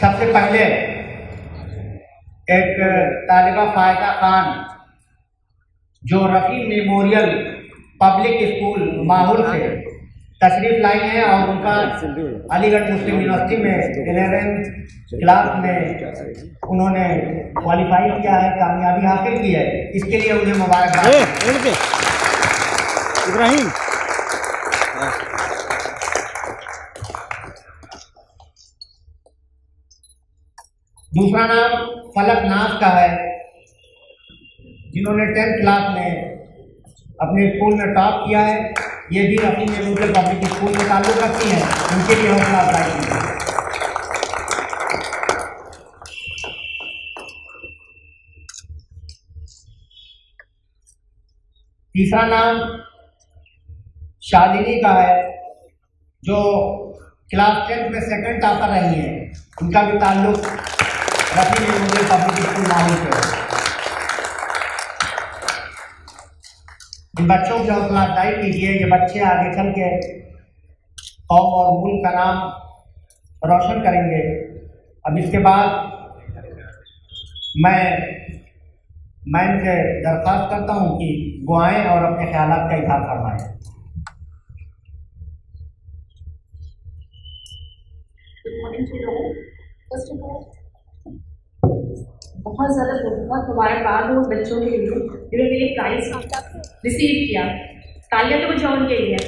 सबसे पहले एक तालिबा फायदा खान जो रफ़ी मेमोरियल पब्लिक स्कूल माहौल से तशरीफ लाई हैं और उनका अलीगढ़ मुस्लिम यूनिवर्सिटी में 11th क्लास में उन्होंने क्वालिफाई किया है, कामयाबी हासिल की है। इसके लिए उन्हें मुबारकबाद। इब्राहिम दूसरा नाम फलक नाज का है, जिन्होंने 10th क्लास में अपने स्कूल में टॉप किया है। ये भी रफ़ी मेमोरियल पब्लिक स्कूल में ताल्लुक़ रखती हैं, उनके लिए हौसला अफजाई की है। तीसरा नाम शालिनी का है, जो क्लास 10th में 2nd टॉपर रही हैं। उनका भी ताल्लुक़ रफ़ी मेमोरियल पब्लिक स्कूल माहौल से है। इन बच्चों की हौसला अफजाई कीजिए। ये बच्चे आगे चल के कौम और मुल्क का नाम रोशन करेंगे। अब इसके बाद मैं इनसे दरख्वास्त करता हूँ कि वो आएँ और अपने ख्यालात का इज़हार फरमाएँ। बहुत मुबारकबाद हो बच्चों के लिए जिन्होंने ये प्राइज़ रिसीव किया। तालियां तो बजाओ उनके लिए।